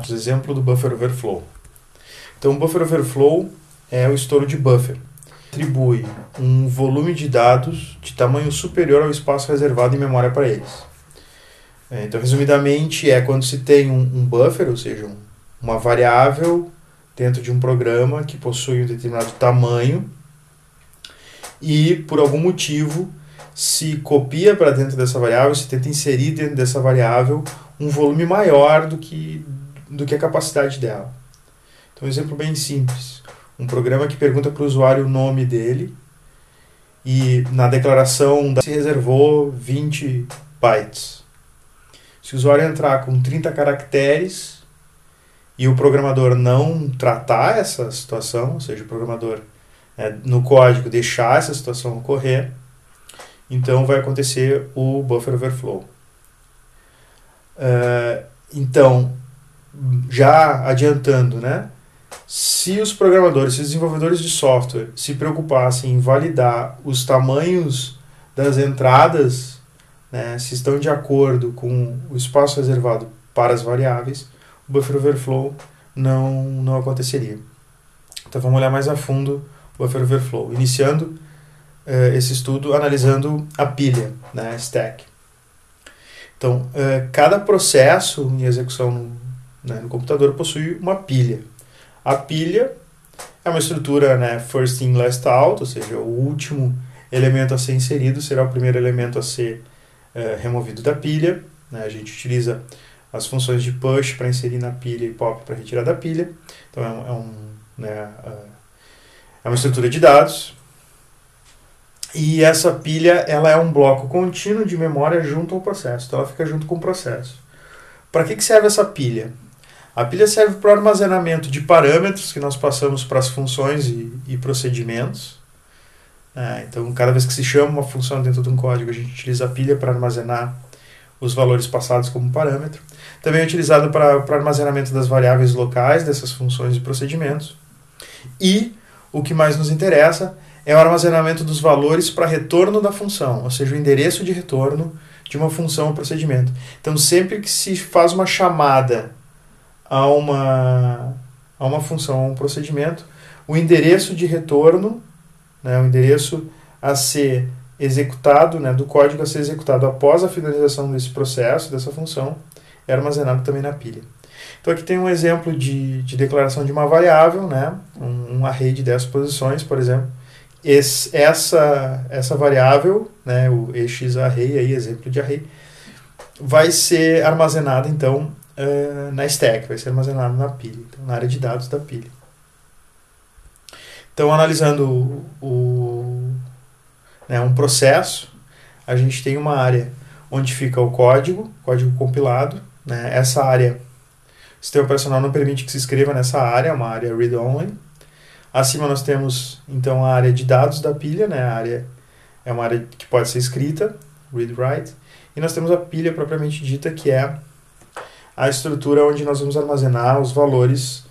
Exemplo do buffer overflow. Então, o buffer overflow é o estouro de buffer. Atribui um volume de dados de tamanho superior ao espaço reservado em memória para eles. Então, resumidamente, é quando se tem um buffer, ou seja, uma variável dentro de um programa que possui um determinado tamanho e, por algum motivo, se copia para dentro dessa variável, se tenta inserir dentro dessa variável um volume maior do que a capacidade dela. Então, um exemplo bem simples. Um programa que pergunta para o usuário o nome dele e na declaração se reservou 20 bytes. Se o usuário entrar com 30 caracteres e o programador não tratar essa situação, ou seja, o programador no código deixar essa situação ocorrer, então vai acontecer o buffer overflow. Então, já adiantando, né? Se os programadores, se os desenvolvedores de software se preocupassem em validar os tamanhos das entradas, né, se estão de acordo com o espaço reservado para as variáveis, o buffer overflow não aconteceria. Então vamos olhar mais a fundo o buffer overflow, iniciando esse estudo analisando a pilha, né, stack. Então, cada processo em execução no computador possui uma pilha. A pilha é uma estrutura, né, first in, last out, ou seja, o último elemento a ser inserido será o primeiro elemento a ser removido da pilha. Né? A gente utiliza as funções de push para inserir na pilha e pop para retirar da pilha. Então é uma estrutura de dados. E essa pilha ela é um bloco contínuo de memória junto ao processo. Então ela fica junto com o processo. Para que serve essa pilha? A pilha serve para o armazenamento de parâmetros que nós passamos para as funções e procedimentos. Então, cada vez que se chama uma função dentro de um código, a gente utiliza a pilha para armazenar os valores passados como parâmetro. Também é utilizado para armazenamento das variáveis locais dessas funções e procedimentos. E o que mais nos interessa é o armazenamento dos valores para retorno da função, ou seja, o endereço de retorno de uma função ou procedimento. Então, sempre que se faz uma chamada a uma função, a um procedimento, o endereço de retorno, né, o endereço a ser executado, né, do código a ser executado após a finalização desse processo, dessa função, é armazenado também na pilha. Então aqui tem um exemplo de declaração de uma variável, né, um array de 10 posições, por exemplo. Essa variável, né, o exarray, aí, exemplo de array, vai ser armazenada então na stack, vai ser armazenado na pilha, então, na área de dados da pilha. Então, analisando um processo, a gente tem uma área onde fica o código compilado. Né? Essa área, o sistema operacional não permite que se escreva nessa área, é uma área read-only. Acima nós temos, então, a área de dados da pilha, né? A área é uma área que pode ser escrita, read-write. E nós temos a pilha propriamente dita, que é a estrutura onde nós vamos armazenar os valores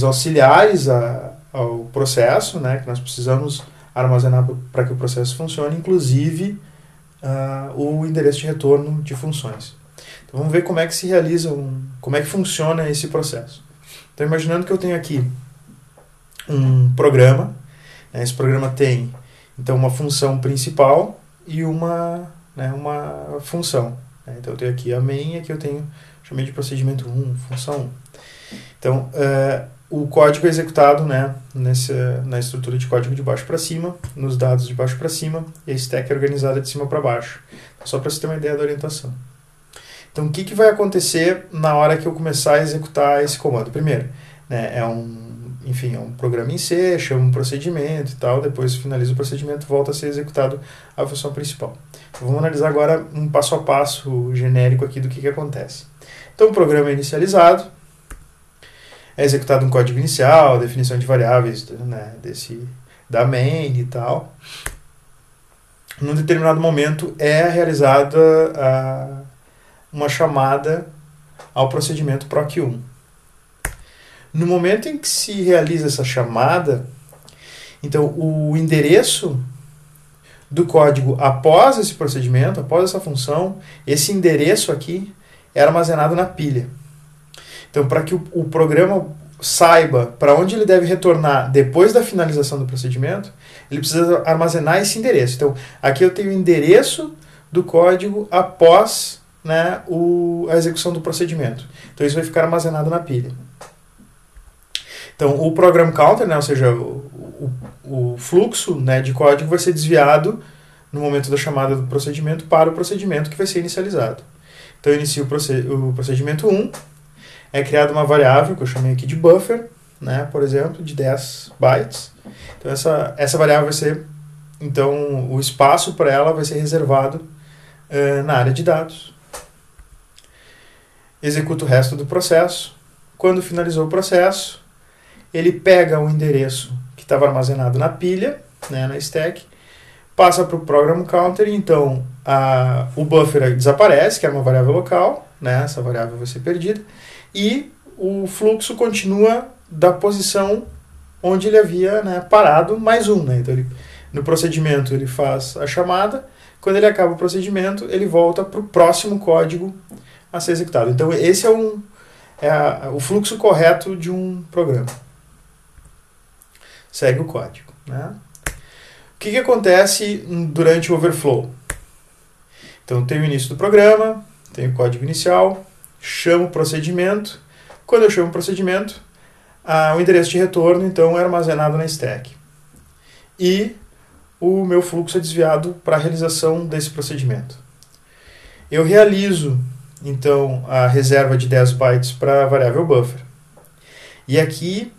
auxiliares ao processo, né, que nós precisamos armazenar para que o processo funcione, inclusive o endereço de retorno de funções. Então vamos ver como é que se realiza, como é que funciona esse processo. Então, imaginando que eu tenho aqui um programa, né, esse programa tem então uma função principal e uma função. Né? Então eu tenho aqui a main, aqui eu chamei de procedimento 1, função 1. Então, o código é executado, né, na estrutura de código de baixo para cima, nos dados de baixo para cima, e a stack é organizada de cima para baixo. Só para você ter uma ideia da orientação. Então, o que vai acontecer na hora que eu começar a executar esse comando? Primeiro, né, é um programa em C, chama um procedimento e tal, depois finaliza o procedimento, volta a ser executado a função principal. Então, vamos analisar agora um passo a passo genérico aqui do que acontece. Então, o programa é inicializado, é executado um código inicial, definição de variáveis, né, da main e tal. Num determinado momento é realizada uma chamada ao procedimento proc1. No momento em que se realiza essa chamada, então o endereço do código após esse procedimento, após essa função, esse endereço aqui, é armazenado na pilha. Então, para que o programa saiba para onde ele deve retornar depois da finalização do procedimento, ele precisa armazenar esse endereço. Então, aqui eu tenho o endereço do código após, né, a execução do procedimento. Então, isso vai ficar armazenado na pilha. Então, o program counter, né, ou seja, o fluxo, né, de código vai ser desviado no momento da chamada do procedimento para o procedimento que vai ser inicializado. Então, eu inicio o procedimento 1, é criada uma variável que eu chamei aqui de buffer, né, por exemplo, de 10 bytes. Então, essa variável vai ser, então, o espaço para ela vai ser reservado na área de dados. Executa o resto do processo. Quando finalizou o processo, ele pega o endereço que estava armazenado na pilha, né, na stack, passa para o program counter, e então o buffer desaparece, que era uma variável local, né, essa variável vai ser perdida, e o fluxo continua da posição onde ele havia, né, parado, mais um. Né? Então, no procedimento, ele faz a chamada, quando ele acaba o procedimento, ele volta para o próximo código a ser executado. Então, esse é o fluxo correto de um programa. Segue o código. Né? O que acontece durante o overflow? Então, tem o início do programa, tem o código inicial, chamo o procedimento. Quando eu chamo o procedimento, o endereço de retorno, então, é armazenado na stack. E o meu fluxo é desviado para a realização desse procedimento. Eu realizo, então, a reserva de 10 bytes para a variável buffer. E aqui,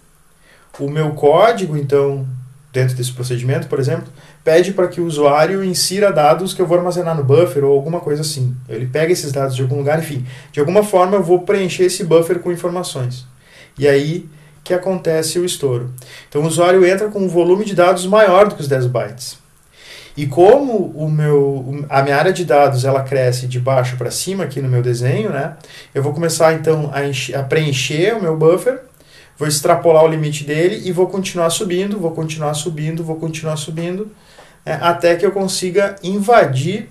o meu código, então, dentro desse procedimento, por exemplo, pede para que o usuário insira dados que eu vou armazenar no buffer ou alguma coisa assim. Ele pega esses dados de algum lugar, enfim. De alguma forma eu vou preencher esse buffer com informações. E aí que acontece o estouro. Então o usuário entra com um volume de dados maior do que os 10 bytes. E como a minha área de dados ela cresce de baixo para cima aqui no meu desenho, né, eu vou começar então a preencher o meu buffer, vou extrapolar o limite dele e vou continuar subindo, até que eu consiga invadir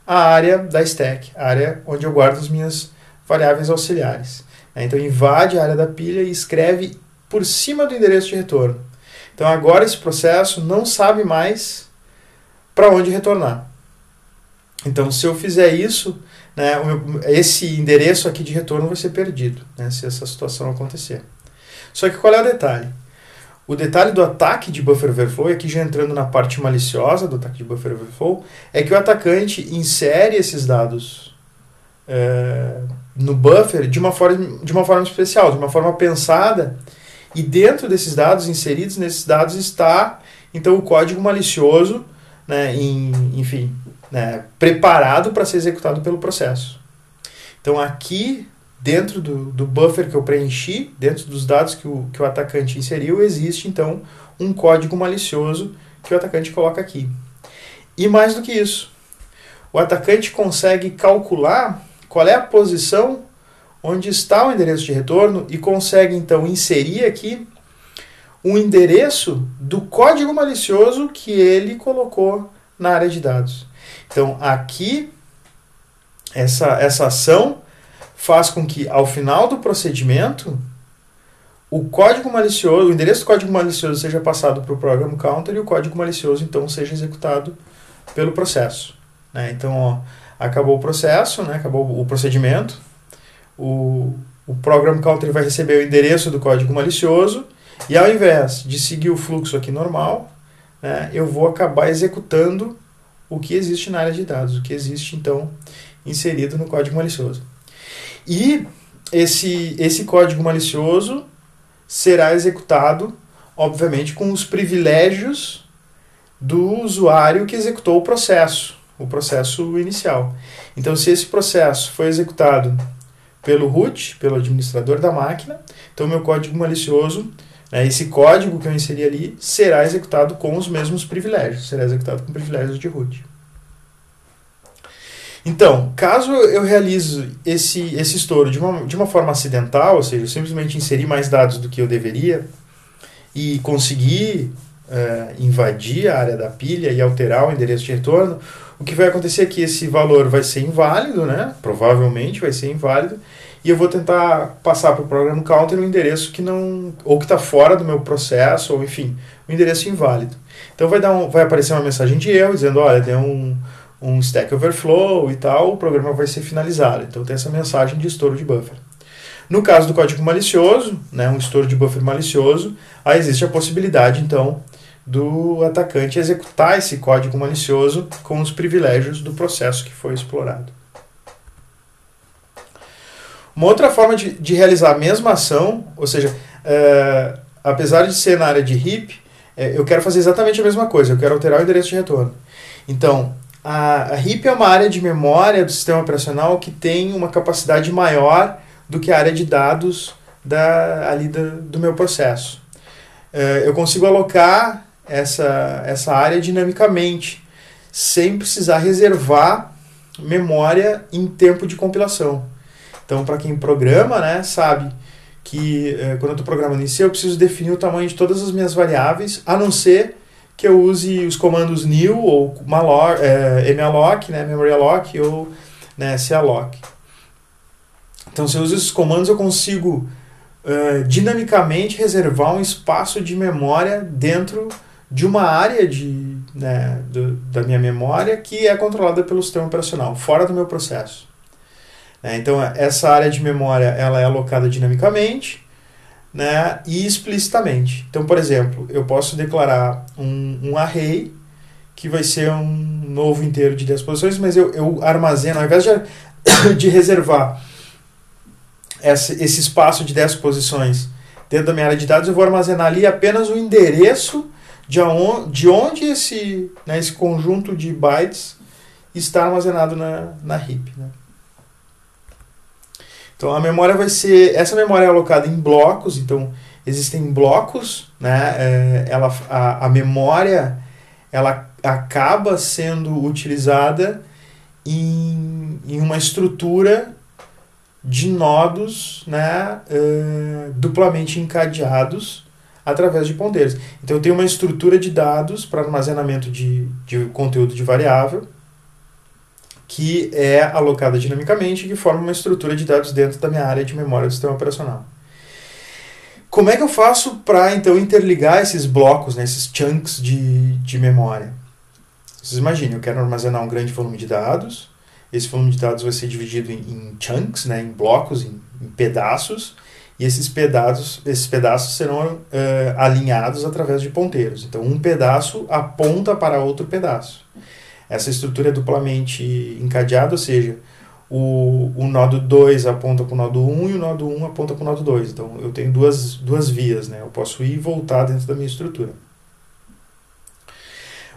a área da stack, a área onde eu guardo as minhas variáveis auxiliares. Então invade a área da pilha e escreve por cima do endereço de retorno. Então agora esse processo não sabe mais para onde retornar. Então se eu fizer isso, né, esse endereço aqui de retorno vai ser perdido, né, se essa situação acontecer. Só que qual é o detalhe? O detalhe do ataque de buffer overflow, e aqui já entrando na parte maliciosa do ataque de buffer overflow, é que o atacante insere esses dados no buffer de uma forma especial, de uma forma pensada, e dentro desses dados, inseridos nesses dados, está então o código malicioso, né, enfim, né, preparado para ser executado pelo processo. Então aqui, dentro do buffer que eu preenchi, dentro dos dados que o atacante inseriu, existe então um código malicioso que o atacante coloca aqui. E mais do que isso, o atacante consegue calcular qual é a posição onde está o endereço de retorno e consegue então inserir aqui o endereço do código malicioso que ele colocou na área de dados. Então aqui, essa ação faz com que, ao final do procedimento, o endereço do código malicioso seja passado para o program counter e o código malicioso, então, seja executado pelo processo. Né? Então, ó, acabou o processo, né? Acabou o procedimento, o program counter vai receber o endereço do código malicioso e, ao invés de seguir o fluxo aqui normal, né, eu vou acabar executando o que existe na área de dados, o que existe, então, inserido no código malicioso. E esse código malicioso será executado, obviamente, com os privilégios do usuário que executou o processo inicial. Então, se esse processo foi executado pelo root, pelo administrador da máquina, então o meu código malicioso, né, esse código que eu inseri ali, será executado com os mesmos privilégios, será executado com privilégios de root. Então, caso eu realize esse estouro de uma forma acidental, ou seja, eu simplesmente inseri mais dados do que eu deveria e conseguir invadir a área da pilha e alterar o endereço de retorno, o que vai acontecer é que esse valor vai ser inválido, né? Provavelmente vai ser inválido, e eu vou tentar passar para o program counter um endereço que não, ou que está fora do meu processo, ou enfim, um endereço inválido. Então vai aparecer uma mensagem de erro dizendo, olha, deu um Stack Overflow e tal, o programa vai ser finalizado. Então tem essa mensagem de estouro de buffer. No caso do código malicioso, né, um estouro de buffer malicioso, aí existe a possibilidade, então, do atacante executar esse código malicioso com os privilégios do processo que foi explorado. Uma outra forma de realizar a mesma ação, ou seja, apesar de ser na área de heap, eu quero fazer exatamente a mesma coisa, eu quero alterar o endereço de retorno. Então, a heap é uma área de memória do sistema operacional que tem uma capacidade maior do que a área de dados do meu processo. Eu consigo alocar essa área dinamicamente, sem precisar reservar memória em tempo de compilação. Então, para quem programa, né, sabe que quando eu estou programando em C, eu preciso definir o tamanho de todas as minhas variáveis, a não ser que eu use os comandos new ou malloc, malloc, né, memory alloc ou, né, calloc. Então, se eu uso esses comandos, eu consigo dinamicamente reservar um espaço de memória dentro de uma área da minha memória que é controlada pelo sistema operacional, fora do meu processo. Então, essa área de memória ela é alocada dinamicamente, né, e explicitamente. Então, por exemplo, eu posso declarar um array que vai ser um novo inteiro de 10 posições, mas eu armazeno, ao invés de reservar esse espaço de 10 posições dentro da minha área de dados, eu vou armazenar ali apenas o endereço de onde esse conjunto de bytes está armazenado na heap. Né? Então a memória essa memória é alocada em blocos, então existem blocos, né? A memória ela acaba sendo utilizada em uma estrutura de nodos, né, duplamente encadeados através de ponteiros. Então eu tenho uma estrutura de dados para armazenamento de conteúdo de variável que é alocada dinamicamente e que forma uma estrutura de dados dentro da minha área de memória do sistema operacional. Como é que eu faço para então interligar esses blocos, né, esses chunks de memória? Vocês imaginem, eu quero armazenar um grande volume de dados. Esse volume de dados vai ser dividido em chunks, né, em blocos, em pedaços, e esses pedaços serão alinhados através de ponteiros. Então, um pedaço aponta para outro pedaço. Essa estrutura é duplamente encadeada, ou seja, o nodo 2 aponta para o nodo 1 e o nodo 1 aponta para o nodo 2. Então, eu tenho duas vias, né? Eu posso ir e voltar dentro da minha estrutura.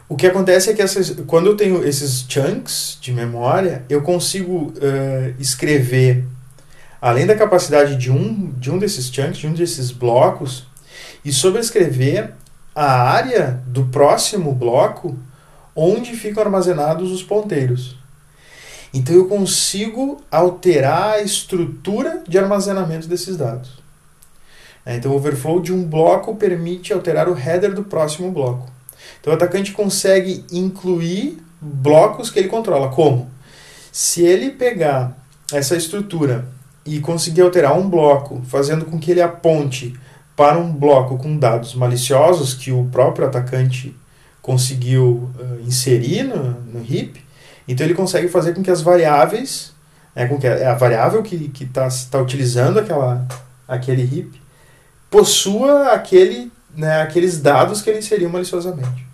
O que acontece é que quando eu tenho esses chunks de memória, eu consigo escrever, além da capacidade de um desses chunks, de um desses blocos, e sobrescrever a área do próximo bloco onde ficam armazenados os ponteiros. Então eu consigo alterar a estrutura de armazenamento desses dados. Então o overflow de um bloco permite alterar o header do próximo bloco. Então o atacante consegue incluir blocos que ele controla. Como? Se ele pegar essa estrutura e conseguir alterar um bloco, fazendo com que ele aponte para um bloco com dados maliciosos que o próprio atacante conseguiu inserir no heap, então ele consegue fazer com que as variáveis, com que a variável que está utilizando aquele heap, possua aqueles dados que ele inseriu maliciosamente.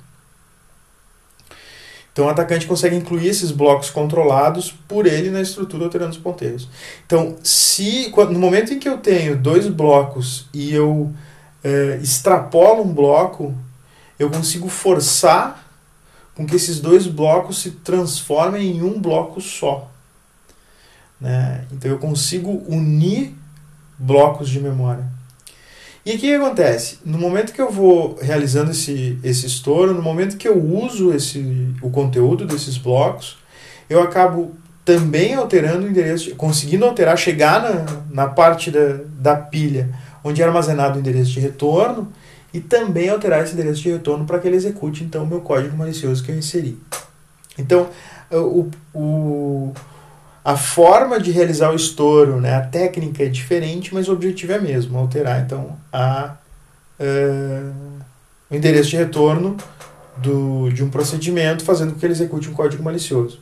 Então o atacante consegue incluir esses blocos controlados por ele na estrutura alterando os ponteiros. Então, no momento em que eu tenho dois blocos e eu extrapolo um bloco, eu consigo forçar com que esses dois blocos se transformem em um bloco só. Né? Então eu consigo unir blocos de memória. E o que acontece? No momento que eu vou realizando esse estouro, no momento que eu uso o conteúdo desses blocos, eu acabo também alterando o endereço, conseguindo alterar, chegar na parte da pilha onde é armazenado o endereço de retorno e também alterar esse endereço de retorno para que ele execute então o meu código malicioso que eu inseri. Então, a forma de realizar o estouro, né, a técnica é diferente, mas o objetivo é mesmo, alterar então o endereço de retorno de um procedimento, fazendo com que ele execute um código malicioso.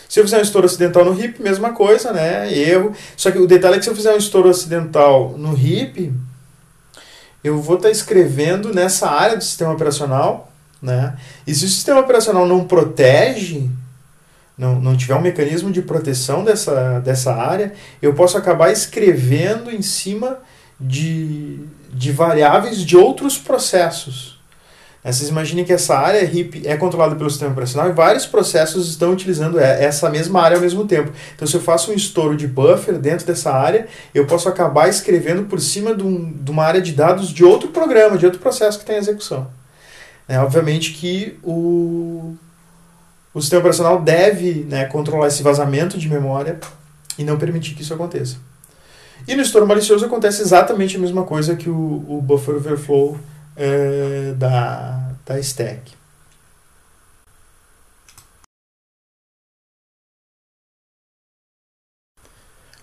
Se eu fizer um estouro acidental no RIP, mesma coisa, né? Erro. Só que o detalhe é que se eu fizer um estouro acidental no RIP, eu vou estar escrevendo nessa área do sistema operacional, né? E se o sistema operacional não protege, não tiver um mecanismo de proteção dessa área, eu posso acabar escrevendo em cima de variáveis de outros processos. Vocês imaginem que essa área RIP é controlada pelo sistema operacional e vários processos estão utilizando essa mesma área ao mesmo tempo. Então, se eu faço um estouro de buffer dentro dessa área, eu posso acabar escrevendo por cima de uma área de dados de outro programa, de outro processo que está em execução. Obviamente que o sistema operacional deve, né, controlar esse vazamento de memória e não permitir que isso aconteça. E no estouro malicioso acontece exatamente a mesma coisa que o buffer overflow da stack.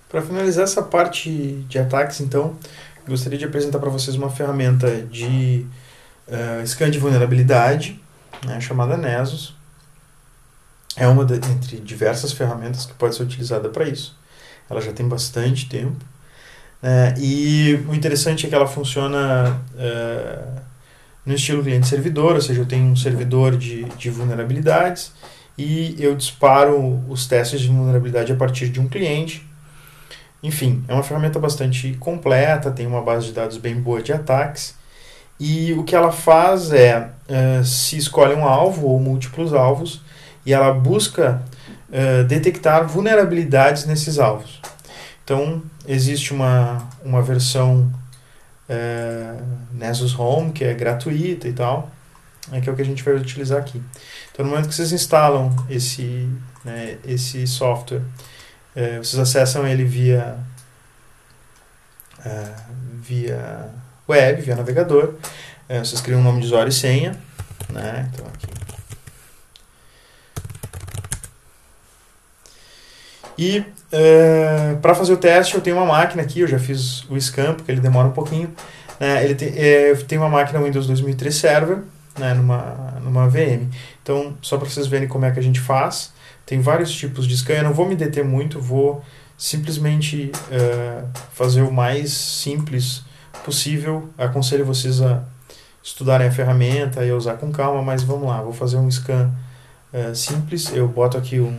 Para finalizar essa parte de ataques, então, gostaria de apresentar para vocês uma ferramenta de scan de vulnerabilidade, né, chamada Nessus. É uma entre diversas ferramentas que pode ser utilizada para isso. Ela já tem bastante tempo. E o interessante é que ela funciona no estilo cliente-servidor, ou seja, eu tenho um servidor de vulnerabilidades e eu disparo os testes de vulnerabilidade a partir de um cliente. Enfim, é uma ferramenta bastante completa, tem uma base de dados bem boa de ataques, e o que ela faz é, se escolhe um alvo ou múltiplos alvos, e ela busca detectar vulnerabilidades nesses alvos. Então, existe uma versão Nessus Home, que é gratuita e tal, que é o que a gente vai utilizar aqui. Então, no momento que vocês instalam esse software, vocês acessam ele via web, via navegador. Vocês criam um nome de usuário e senha, né? Então, aqui. E para fazer o teste, eu tenho uma máquina aqui, eu já fiz o scan, porque ele demora um pouquinho. Ele tem uma máquina Windows 2003 Server, né, numa VM. Então, só para vocês verem como é que a gente faz, tem vários tipos de scan. Eu não vou me deter muito, vou simplesmente fazer o mais simples possível. Aconselho vocês a estudarem a ferramenta e a usar com calma, mas vamos lá, vou fazer um scan simples. Eu boto aqui o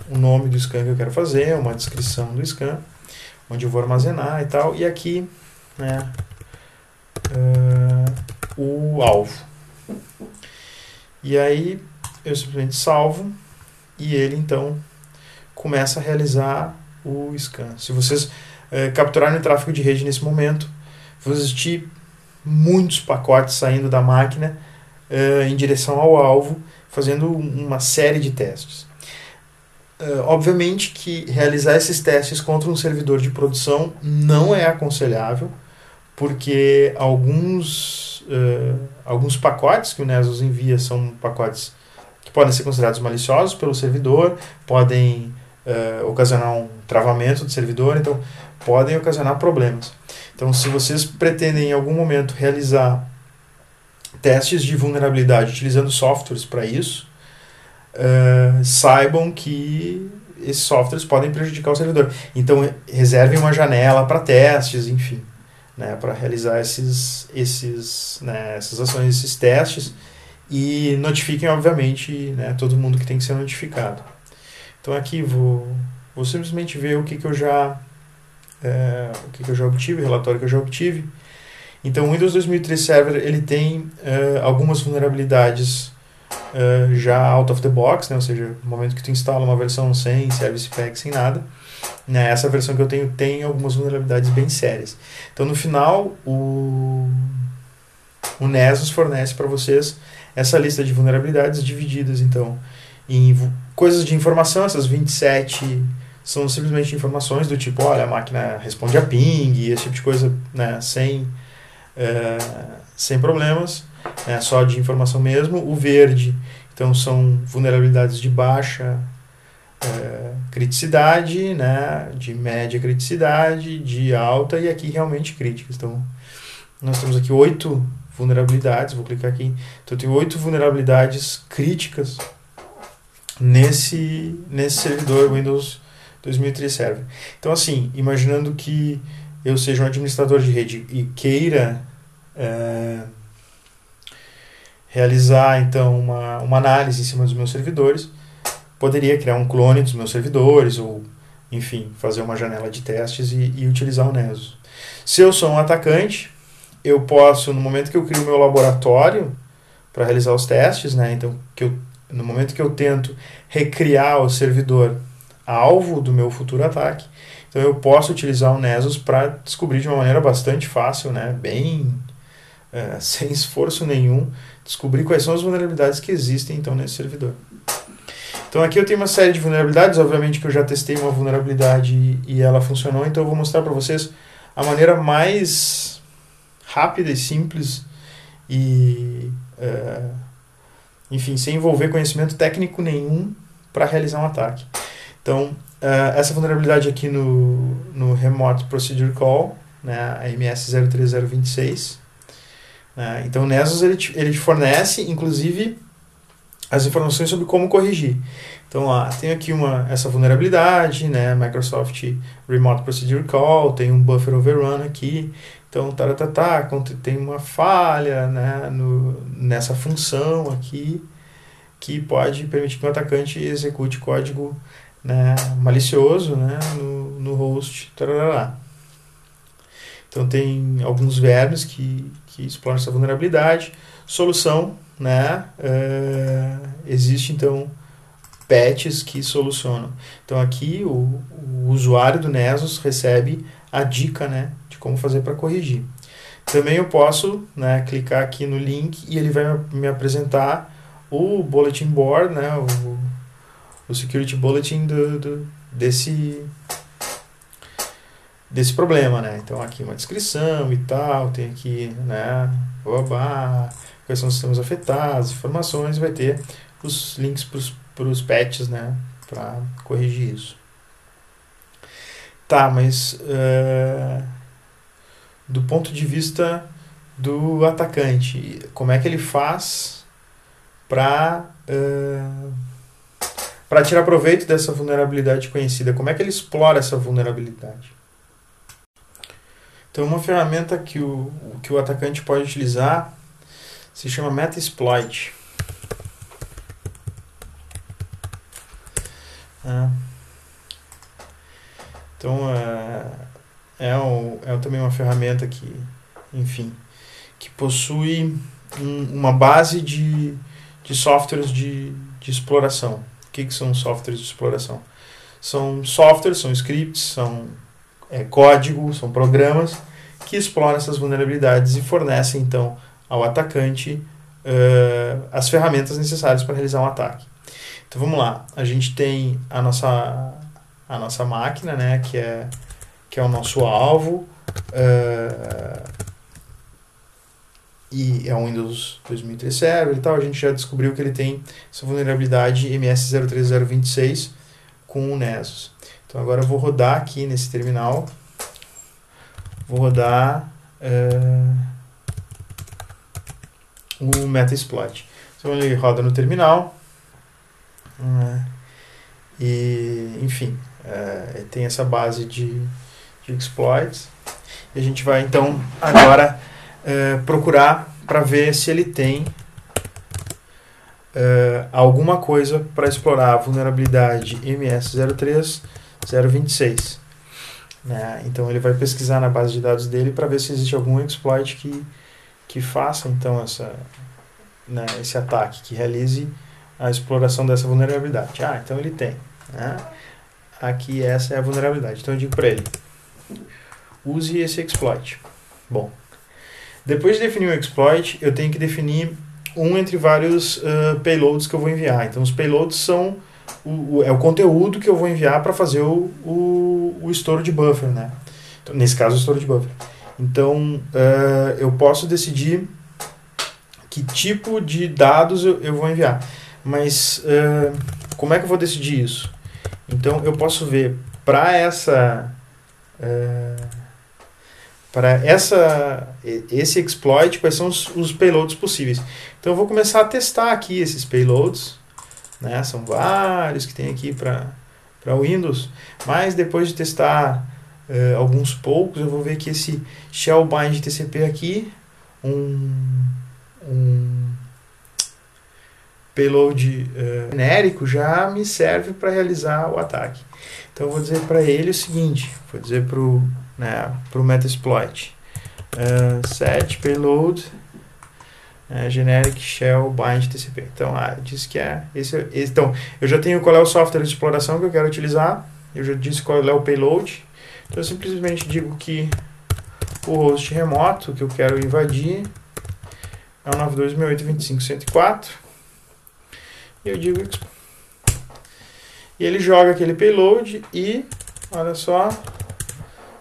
nome do scan que eu quero fazer, uma descrição do scan, onde eu vou armazenar e tal, e aqui, né, o alvo. E aí eu simplesmente salvo e ele então começa a realizar o scan. Se vocês capturarem o tráfego de rede nesse momento, vão existir muitos pacotes saindo da máquina em direção ao alvo, fazendo uma série de testes. Obviamente que realizar esses testes contra um servidor de produção não é aconselhável, porque alguns pacotes que o Nessus envia são pacotes que podem ser considerados maliciosos pelo servidor, podem ocasionar um travamento do servidor, então podem ocasionar problemas. Então, se vocês pretendem em algum momento realizar testes de vulnerabilidade utilizando softwares para isso, saibam que esses softwares podem prejudicar o servidor. Então, reservem uma janela para testes, enfim, né, para realizar essas ações, esses testes, e notifiquem, obviamente, né, todo mundo que tem que ser notificado. Então, aqui vou simplesmente ver o que eu já obtive, o relatório que eu já obtive. Então, o Windows 2003 Server ele tem algumas vulnerabilidades já out of the box, né? Ou seja, no momento que tu instala uma versão sem Service Pack, sem nada, né? Essa versão que eu tenho tem algumas vulnerabilidades bem sérias. Então, no final, o Nessus fornece para vocês essa lista de vulnerabilidades divididas, então, em coisas de informação. Essas 27 são simplesmente informações do tipo, olha, a máquina responde a ping, esse tipo de coisa, né, sem problemas, só de informação mesmo. O verde, Então são vulnerabilidades de baixa criticidade, né, de média criticidade, de alta e aqui realmente críticas. Então nós temos aqui 8 vulnerabilidades, vou clicar aqui. Então eu tenho 8 vulnerabilidades críticas nesse servidor Windows 2003 Server. Então assim, imaginando que eu seja um administrador de rede e queira realizar então uma análise em cima dos meus servidores, poderia criar um clone dos meus servidores ou, enfim, fazer uma janela de testes e utilizar o Nessus. Se eu sou um atacante, eu posso, no momento que eu crio o meu laboratório para realizar os testes, né, então no momento que eu tento recriar o servidor alvo do meu futuro ataque, então eu posso utilizar o Nessus para descobrir de uma maneira bastante fácil, né, bem sem esforço nenhum, descobrir quais são as vulnerabilidades que existem então nesse servidor. Então aqui eu tenho uma série de vulnerabilidades, obviamente que eu já testei uma vulnerabilidade e ela funcionou, então eu vou mostrar para vocês a maneira mais rápida e simples e, enfim, sem envolver conhecimento técnico nenhum para realizar um ataque. Então, essa vulnerabilidade aqui no Remote Procedure Call, né, a MS03026, então o Nessus ele te fornece, inclusive, as informações sobre como corrigir. Então, tem aqui essa vulnerabilidade, né, Microsoft Remote Procedure Call, tem um buffer overrun aqui, então tem uma falha, né, nessa função aqui, que pode permitir que o atacante execute código, né, malicioso, né, no host. Tarará. Então tem alguns verbos que exploram essa vulnerabilidade. Solução, né, existe então patches que solucionam. Então aqui o usuário do Nessus recebe a dica, né, de como fazer para corrigir. Também eu posso, né, clicar aqui no link e ele vai me apresentar o bulletin board, né, o security bulletin desse problema, né? Então aqui uma descrição e tal, tem aqui, né, quais são os sistemas afetados, informações, vai ter os links para os patches, né, para corrigir isso. Tá, mas do ponto de vista do atacante, como é que ele faz para tirar proveito dessa vulnerabilidade conhecida? Como é que ele explora essa vulnerabilidade? Então, uma ferramenta que o atacante pode utilizar se chama Metasploit. Então, é também uma ferramenta que, enfim, que possui uma base de softwares de exploração. O que são softwares de exploração? São softwares, são scripts, são código, são programas que exploram essas vulnerabilidades e fornecem, então, ao atacante as ferramentas necessárias para realizar um ataque. Então, vamos lá. A gente tem a nossa máquina, né, que é o nosso alvo, e é um Windows 2003 Server e tal. A gente já descobriu que ele tem essa vulnerabilidade MS03026 com o Nessus. Então agora eu vou rodar aqui nesse terminal, vou rodar o Metasploit. Então ele roda no terminal, e enfim, tem essa base de exploits, e a gente vai então agora procurar para ver se ele tem alguma coisa para explorar a vulnerabilidade MS03026. Né? Então ele vai pesquisar na base de dados dele para ver se existe algum exploit que faça então esse ataque, que realize a exploração dessa vulnerabilidade. Então ele tem. Né? Aqui essa é a vulnerabilidade. Então eu digo para ele, use esse exploit. Bom, depois de definir o exploit, eu tenho que definir entre vários payloads que eu vou enviar. Então os payloads são o conteúdo que eu vou enviar para fazer o estouro de buffer, né? Então, nesse caso, o estouro de buffer. Então eu posso decidir que tipo de dados eu vou enviar. Mas como é que eu vou decidir isso? Então eu posso ver para esse exploit quais são os payloads possíveis. Então eu vou começar a testar aqui esses payloads, né? São vários que tem aqui para Windows, mas depois de testar alguns poucos, eu vou ver que esse shell bind TCP aqui, um payload genérico, já me serve para realizar o ataque. Então eu vou dizer para ele o seguinte, vou dizer para o Metasploit, set payload generic shell bind TCP. Então diz que é esse. Então eu já tenho qual é o software de exploração que eu quero utilizar, eu já disse qual é o payload, então eu simplesmente digo que o host remoto que eu quero invadir é o 92.168.25.104 e eu digo e ele joga aquele payload e olha só,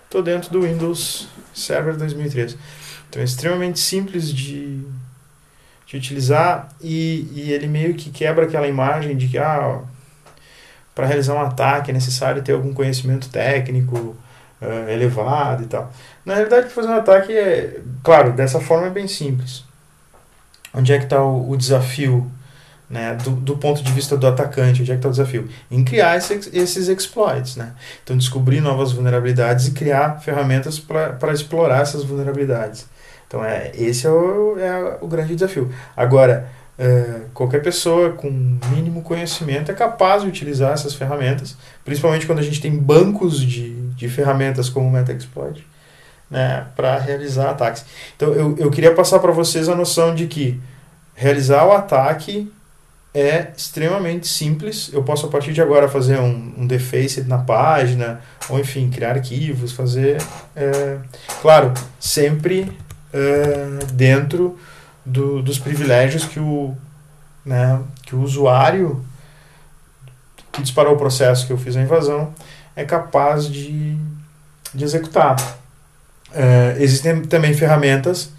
estou dentro do Windows Server 2013. Então é extremamente simples de utilizar e ele meio que quebra aquela imagem de que para realizar um ataque é necessário ter algum conhecimento técnico elevado e tal. Na realidade, para fazer um ataque, claro, dessa forma é bem simples. Onde é que está o desafio, né, do ponto de vista do atacante? Onde é que está o desafio? Em criar esses exploits, né? Então, descobrir novas vulnerabilidades e criar ferramentas para explorar essas vulnerabilidades. Então, esse é o grande desafio. Agora, qualquer pessoa com mínimo conhecimento é capaz de utilizar essas ferramentas, principalmente quando a gente tem bancos de ferramentas como o Metasploit, né, para realizar ataques. Então, eu queria passar para vocês a noção de que realizar o ataque é extremamente simples. Eu posso, a partir de agora, fazer um deface na página, ou enfim, criar arquivos, fazer... claro, sempre dentro dos privilégios que o usuário que disparou o processo que eu fiz a invasão é capaz de executar. Existem também ferramentas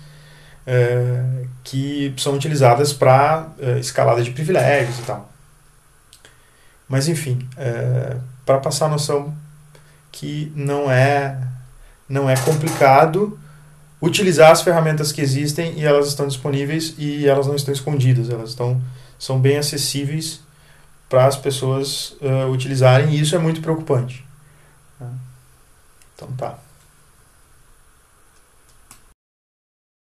que são utilizadas para escalada de privilégios e tal. Mas enfim, para passar a noção que não é complicado utilizar as ferramentas que existem e elas estão disponíveis e elas não estão escondidas, elas são bem acessíveis para as pessoas utilizarem, e isso é muito preocupante. Então tá.